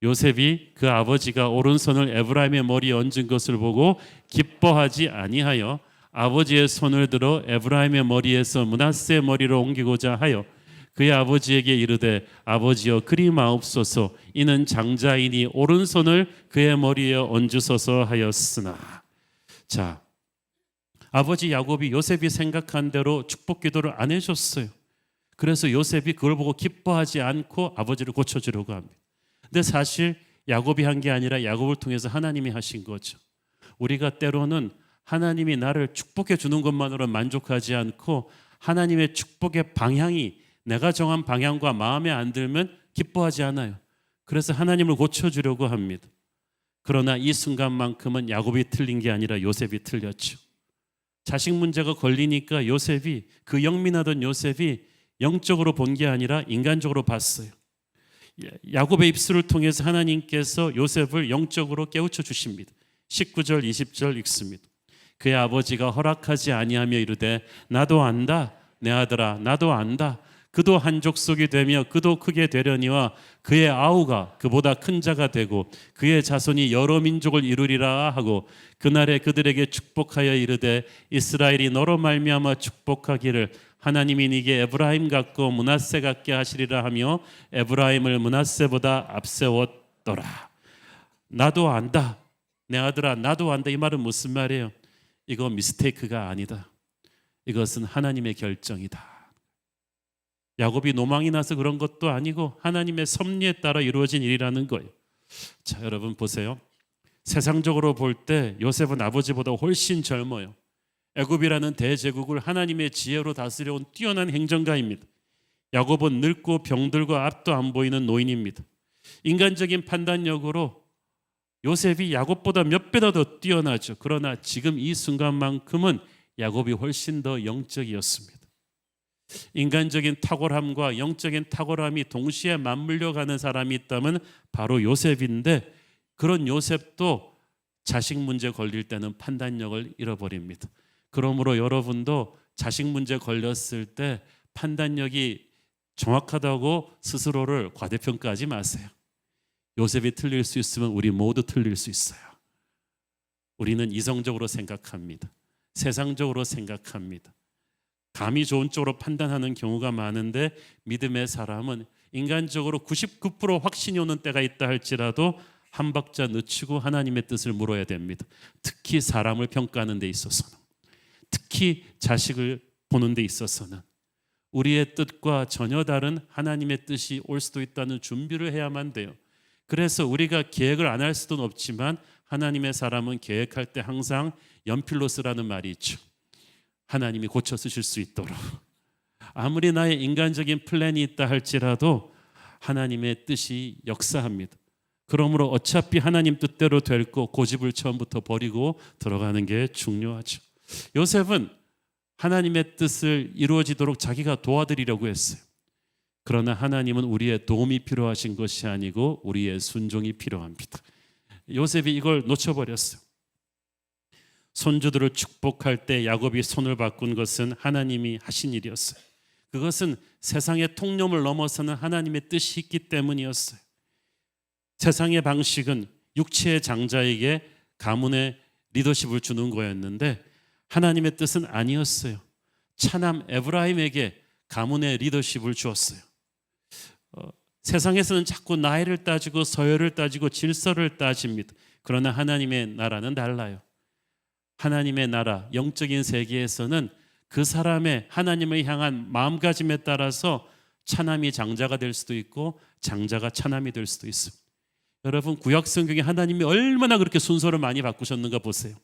요셉이 그 아버지가 오른손을 에브라임의 머리에 얹은 것을 보고 기뻐하지 아니하여 아버지의 손을 들어 에브라임의 머리에서 므낫세 머리로 옮기고자 하여 그의 아버지에게 이르되 아버지여 그리 마옵소서 이는 장자이니 오른손을 그의 머리에 얹으소서 하였으나. 자, 아버지 야곱이 요셉이 생각한 대로 축복 기도를 안 해줬어요. 그래서 요셉이 그걸 보고 기뻐하지 않고 아버지를 고쳐주려고 합니다. 근데 사실 야곱이 한 게 아니라 야곱을 통해서 하나님이 하신 거죠. 우리가 때로는 하나님이 나를 축복해 주는 것만으로 만족하지 않고 하나님의 축복의 방향이 내가 정한 방향과 마음에 안 들면 기뻐하지 않아요. 그래서 하나님을 고쳐주려고 합니다. 그러나 이 순간만큼은 야곱이 틀린 게 아니라 요셉이 틀렸죠. 자식 문제가 걸리니까 요셉이, 그 영민하던 요셉이 영적으로 본 게 아니라 인간적으로 봤어요. 야곱의 입술을 통해서 하나님께서 요셉을 영적으로 깨우쳐 주십니다. 19절 20절 읽습니다. 그의 아버지가 허락하지 아니하며 이르되 나도 안다 내 아들아 나도 안다 그도 한 족속이 되며 그도 크게 되려니와 그의 아우가 그보다 큰 자가 되고 그의 자손이 여러 민족을 이루리라 하고 그날에 그들에게 축복하여 이르되 이스라엘이 너로 말미암아 축복하기를 하나님이 네게 에브라임 같고 므낫세 같게 하시리라 하며 에브라임을 므낫세보다 앞세웠더라. 나도 안다 내 아들아 나도 안다. 이 말은 무슨 말이에요? 이거 미스테이크가 아니다. 이것은 하나님의 결정이다. 야곱이 노망이 나서 그런 것도 아니고 하나님의 섭리에 따라 이루어진 일이라는 거예요. 자, 여러분 보세요. 세상적으로 볼 때 요셉은 아버지보다 훨씬 젊어요. 애굽이라는 대제국을 하나님의 지혜로 다스려온 뛰어난 행정가입니다. 야곱은 늙고 병들고 앞도 안 보이는 노인입니다. 인간적인 판단력으로 요셉이 야곱보다 몇 배나 더 뛰어나죠. 그러나 지금 이 순간만큼은 야곱이 훨씬 더 영적이었습니다. 인간적인 탁월함과 영적인 탁월함이 동시에 맞물려 가는 사람이 있다면 바로 요셉인데, 그런 요셉도 자식 문제 걸릴 때는 판단력을 잃어버립니다. 그러므로 여러분도 자식 문제 걸렸을 때 판단력이 정확하다고 스스로를 과대평가하지 마세요. 요셉이 틀릴 수 있으면 우리 모두 틀릴 수 있어요. 우리는 이성적으로 생각합니다. 세상적으로 생각합니다. 감이 좋은 쪽으로 판단하는 경우가 많은데, 믿음의 사람은 인간적으로 99% 확신이 오는 때가 있다 할지라도 한 박자 늦추고 하나님의 뜻을 물어야 됩니다. 특히 사람을 평가하는 데 있어서는, 특히 자식을 보는 데 있어서는 우리의 뜻과 전혀 다른 하나님의 뜻이 올 수도 있다는 준비를 해야만 돼요. 그래서 우리가 계획을 안 할 수는 없지만 하나님의 사람은 계획할 때 항상 연필로 쓰라는 말이 있죠. 하나님이 고쳐 쓰실 수 있도록. 아무리 나의 인간적인 플랜이 있다 할지라도 하나님의 뜻이 역사합니다. 그러므로 어차피 하나님 뜻대로 될 거 고집을 처음부터 버리고 들어가는 게 중요하죠. 요셉은 하나님의 뜻을 이루어지도록 자기가 도와드리려고 했어요. 그러나 하나님은 우리의 도움이 필요하신 것이 아니고 우리의 순종이 필요합니다. 요셉이 이걸 놓쳐버렸어요. 손주들을 축복할 때 야곱이 손을 바꾼 것은 하나님이 하신 일이었어요. 그것은 세상의 통념을 넘어서는 하나님의 뜻이 있기 때문이었어요. 세상의 방식은 육체의 장자에게 가문의 리더십을 주는 거였는데 하나님의 뜻은 아니었어요. 차남 에브라임에게 가문의 리더십을 주었어요. 세상에서는 자꾸 나이를 따지고 서열을 따지고 질서를 따집니다. 그러나 하나님의 나라는 달라요. 하나님의 나라, 영적인 세계에서는 그 사람의 하나님을 향한 마음가짐에 따라서 차남이 장자가 될 수도 있고 장자가 차남이 될 수도 있습니다. 여러분, 구약 성경에 하나님이 얼마나 그렇게 순서를 많이 바꾸셨는가 보세요.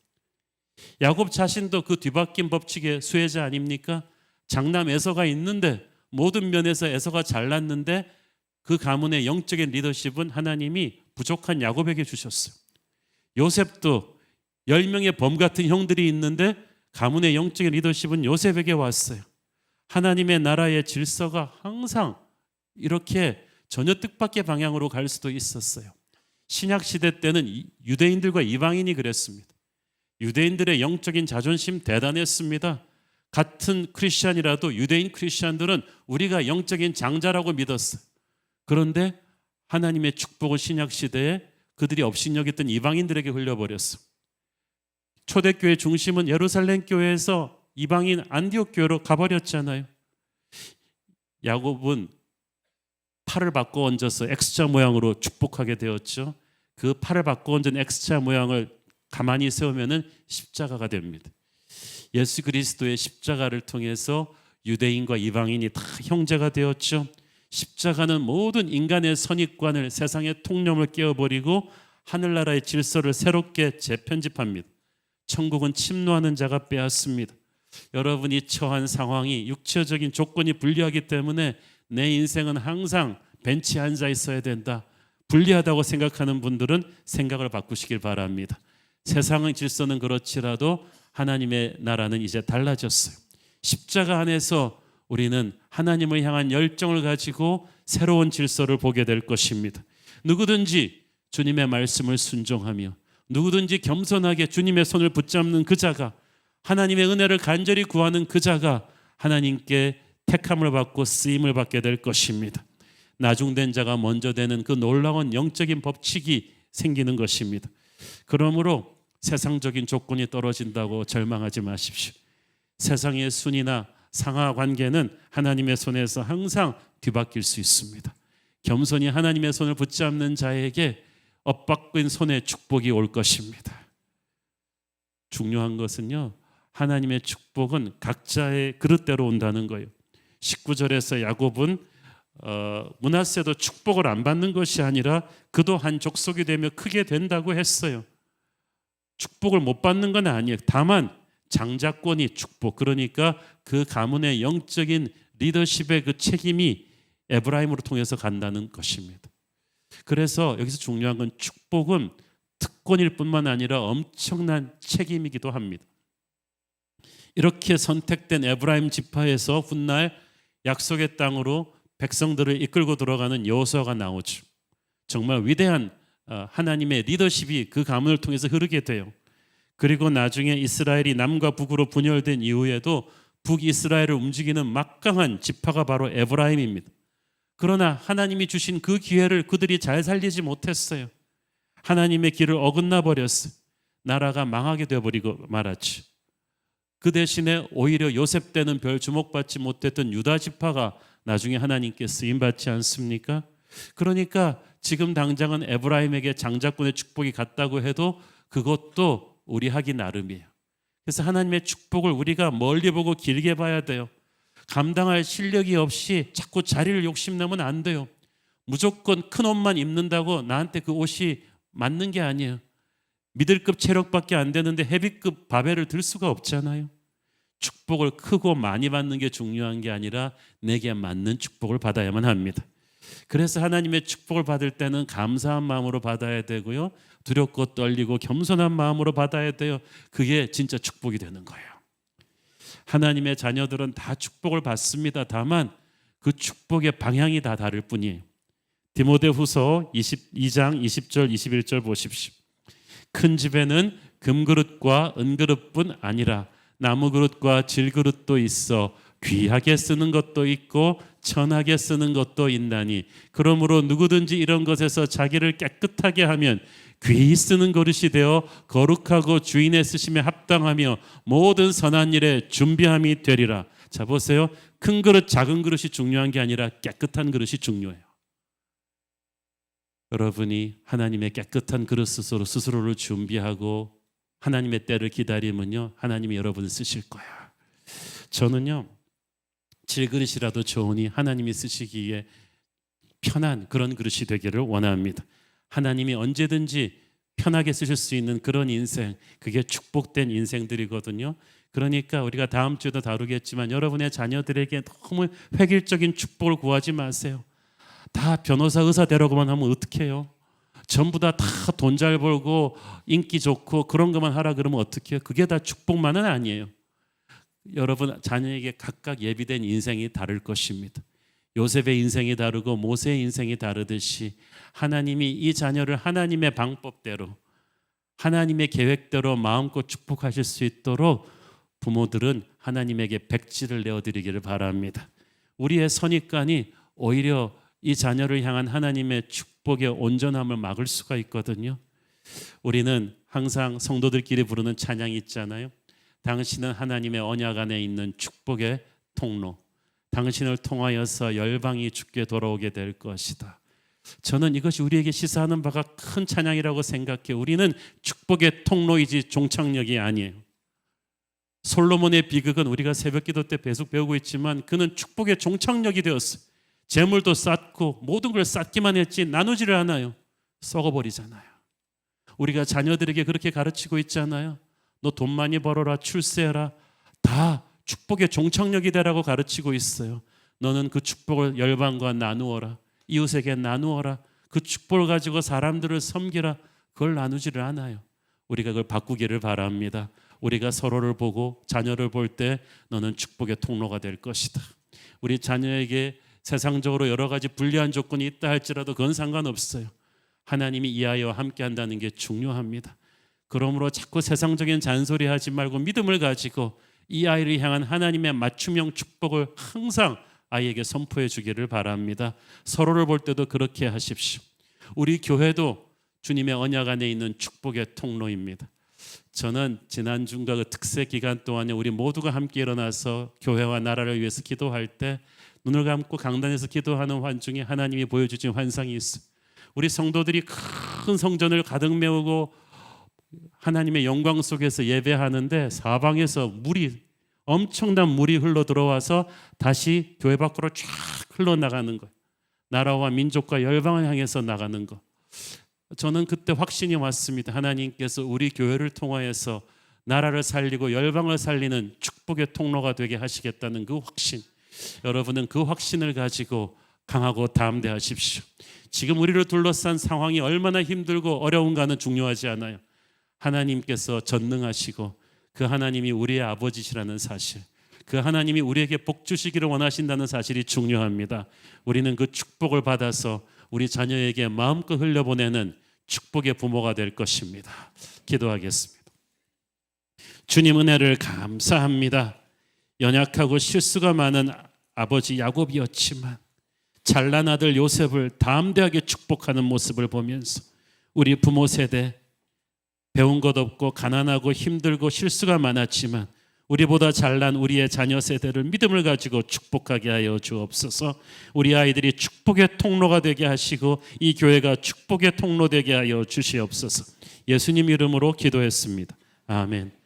야곱 자신도 그 뒤바뀐 법칙의 수혜자 아닙니까? 장남 에서가 있는데 모든 면에서 에서가 잘났는데 그 가문의 영적인 리더십은 하나님이 부족한 야곱에게 주셨어요. 요셉도 10명의 범 같은 형들이 있는데 가문의 영적인 리더십은 요셉에게 왔어요. 하나님의 나라의 질서가 항상 이렇게 전혀 뜻밖의 방향으로 갈 수도 있었어요. 신약 시대 때는 유대인들과 이방인이 그랬습니다. 유대인들의 영적인 자존심 대단했습니다. 같은 크리스찬이라도 유대인 크리스찬들은 우리가 영적인 장자라고 믿었어요. 그런데 하나님의 축복을 신약 시대에 그들이 업신여겼던 이방인들에게 흘려버렸어요. 초대교회 중심은 예루살렘 교회에서 이방인 안디옥 교회로 가버렸잖아요. 야곱은 팔을 바꿔 얹어서 X자 모양으로 축복하게 되었죠. 그 팔을 바꿔 얹은 X자 모양을 가만히 세우면은 십자가가 됩니다. 예수 그리스도의 십자가를 통해서 유대인과 이방인이 다 형제가 되었죠. 십자가는 모든 인간의 선입관을, 세상의 통념을 깨어버리고 하늘나라의 질서를 새롭게 재편집합니다. 천국은 침노하는 자가 빼앗습니다. 여러분이 처한 상황이 육체적인 조건이 불리하기 때문에 내 인생은 항상 벤치에 앉아 있어야 된다, 불리하다고 생각하는 분들은 생각을 바꾸시길 바랍니다. 세상의 질서는 그렇지라도 하나님의 나라는 이제 달라졌어요. 십자가 안에서 우리는 하나님을 향한 열정을 가지고 새로운 질서를 보게 될 것입니다. 누구든지 주님의 말씀을 순종하며 누구든지 겸손하게 주님의 손을 붙잡는 그 자가, 하나님의 은혜를 간절히 구하는 그 자가 하나님께 택함을 받고 쓰임을 받게 될 것입니다. 나중된 자가 먼저 되는 그 놀라운 영적인 법칙이 생기는 것입니다. 그러므로 세상적인 조건이 떨어진다고 절망하지 마십시오. 세상의 순위나 상하 관계는 하나님의 손에서 항상 뒤바뀔 수 있습니다. 겸손히 하나님의 손을 붙잡는 자에게 엇바뀐 손에 축복이 올 것입니다. 중요한 것은요, 하나님의 축복은 각자의 그릇대로 온다는 거예요. 19절에서 야곱은 므낫세도 축복을 안 받는 것이 아니라 그도 한 족속이 되며 크게 된다고 했어요. 축복을 못 받는 건 아니에요. 다만 장자권이 축복, 그러니까 그 가문의 영적인 리더십의 그 책임이 에브라임으로 통해서 간다는 것입니다. 그래서 여기서 중요한 건 축복은 특권일 뿐만 아니라 엄청난 책임이기도 합니다. 이렇게 선택된 에브라임 지파에서 훗날 약속의 땅으로 백성들을 이끌고 들어가는 여호수아가 나오죠. 정말 위대한 하나님의 리더십이 그 가문을 통해서 흐르게 돼요. 그리고 나중에 이스라엘이 남과 북으로 분열된 이후에도 북이스라엘을 움직이는 막강한 지파가 바로 에브라임입니다. 그러나 하나님이 주신 그 기회를 그들이 잘 살리지 못했어요. 하나님의 길을 어긋나 버렸어요. 나라가 망하게 되어버리고 말았죠. 그 대신에 오히려 요셉 때는 별 주목받지 못했던 유다 지파가 나중에 하나님께 쓰임받지 않습니까? 그러니까 지금 당장은 에브라임에게 장자권의 축복이 갔다고 해도 그것도 우리 하기 나름이에요. 그래서 하나님의 축복을 우리가 멀리 보고 길게 봐야 돼요. 감당할 실력이 없이 자꾸 자리를 욕심내면 안 돼요. 무조건 큰 옷만 입는다고 나한테 그 옷이 맞는 게 아니에요. 미들급 체력밖에 안 되는데 헤비급 바벨을 들 수가 없잖아요. 축복을 크고 많이 받는 게 중요한 게 아니라 내게 맞는 축복을 받아야만 합니다. 그래서 하나님의 축복을 받을 때는 감사한 마음으로 받아야 되고요. 두렵고 떨리고 겸손한 마음으로 받아야 돼요. 그게 진짜 축복이 되는 거예요. 하나님의 자녀들은 다 축복을 받습니다. 다만 그 축복의 방향이 다 다를 뿐이에요. 디모데후서 22장 20절 21절 보십시오. 큰 집에는 금그릇과 은그릇뿐 아니라 나무그릇과 질그릇도 있어 귀하게 쓰는 것도 있고 천하게 쓰는 것도 있나니 그러므로 누구든지 이런 것에서 자기를 깨끗하게 하면 귀히 쓰는 그릇이 되어 거룩하고 주인의 쓰심에 합당하며 모든 선한 일에 준비함이 되리라. 자 보세요. 큰 그릇 작은 그릇이 중요한 게 아니라 깨끗한 그릇이 중요해요. 여러분이 하나님의 깨끗한 그릇으로 스스로를 준비하고 하나님의 때를 기다리면요 하나님이 여러분을 쓰실 거예요. 저는요 질그릇이라도 좋으니 하나님이 쓰시기에 편한 그런 그릇이 되기를 원합니다. 하나님이 언제든지 편하게 쓰실 수 있는 그런 인생, 그게 축복된 인생들이거든요. 그러니까 우리가 다음 주에도 다루겠지만 여러분의 자녀들에게 너무 획일적인 축복을 구하지 마세요. 다 변호사 의사 되라고만 하면 어떡해요? 전부 다 돈 잘 벌고 인기 좋고 그런 것만 하라 그러면 어떡해요? 그게 다 축복만은 아니에요. 여러분 자녀에게 각각 예비된 인생이 다를 것입니다. 요셉의 인생이 다르고 모세의 인생이 다르듯이 하나님이 이 자녀를 하나님의 방법대로 하나님의 계획대로 마음껏 축복하실 수 있도록 부모들은 하나님에게 백지를 내어드리기를 바랍니다. 우리의 선입관이 오히려 이 자녀를 향한 하나님의 축복의 온전함을 막을 수가 있거든요. 우리는 항상 성도들끼리 부르는 찬양이 있잖아요. 당신은 하나님의 언약 안에 있는 축복의 통로, 당신을 통하여서 열방이 주께 돌아오게 될 것이다. 저는 이것이 우리에게 시사하는 바가 큰 찬양이라고 생각해요. 우리는 축복의 통로이지 종착역이 아니에요. 솔로몬의 비극은 우리가 새벽기도 때 계속 배우고 있지만 그는 축복의 종착역이 되었어요. 재물도 쌓고 모든 걸 쌓기만 했지 나누지를 않아요. 썩어버리잖아요. 우리가 자녀들에게 그렇게 가르치고 있잖아요. 너 돈 많이 벌어라, 출세해라. 다 축복의 종착역이 되라고 가르치고 있어요. 너는 그 축복을 열방과 나누어라. 이웃에게 나누어라. 그 축복을 가지고 사람들을 섬기라. 그걸 나누지를 않아요. 우리가 그걸 바꾸기를 바랍니다. 우리가 서로를 보고 자녀를 볼 때 너는 축복의 통로가 될 것이다. 우리 자녀에게 세상적으로 여러 가지 불리한 조건이 있다 할지라도 그건 상관없어요. 하나님이 이 아이와 함께 한다는 게 중요합니다. 그러므로 자꾸 세상적인 잔소리 하지 말고 믿음을 가지고 이 아이를 향한 하나님의 맞춤형 축복을 항상 아이에게 선포해 주기를 바랍니다. 서로를 볼 때도 그렇게 하십시오. 우리 교회도 주님의 언약 안에 있는 축복의 통로입니다. 저는 지난 주가 그 특세 기간 동안에 우리 모두가 함께 일어나서 교회와 나라를 위해서 기도할 때 눈을 감고 강단에서 기도하는 환중에 하나님이 보여주신 환상이 있어요. 우리 성도들이 큰 성전을 가득 메우고 하나님의 영광 속에서 예배하는데 사방에서 엄청난 물이 흘러 들어와서 다시 교회 밖으로 쫙 흘러나가는 거예요. 나라와 민족과 열방을 향해서 나가는 거. 저는 그때 확신이 왔습니다. 하나님께서 우리 교회를 통하여서 나라를 살리고 열방을 살리는 축복의 통로가 되게 하시겠다는 그 확신. 여러분은 그 확신을 가지고 강하고 담대하십시오. 지금 우리를 둘러싼 상황이 얼마나 힘들고 어려운가는 중요하지 않아요. 하나님께서 전능하시고 그 하나님이 우리의 아버지시라는 사실, 그 하나님이 우리에게 복 주시기를 원하신다는 사실이 중요합니다. 우리는 그 축복을 받아서 우리 자녀에게 마음껏 흘려보내는 축복의 부모가 될 것입니다. 기도하겠습니다. 주님 은혜를 감사합니다. 연약하고 실수가 많은 아버지 야곱이었지만 잘난 아들 요셉을 담대하게 축복하는 모습을 보면서 우리 부모 세대 배운 것 없고 가난하고 힘들고 실수가 많았지만 우리보다 잘난 우리의 자녀 세대를 믿음을 가지고 축복하게 하여 주옵소서. 우리 아이들이 축복의 통로가 되게 하시고 이 교회가 축복의 통로 되게 하여 주시옵소서. 예수님 이름으로 기도했습니다. 아멘.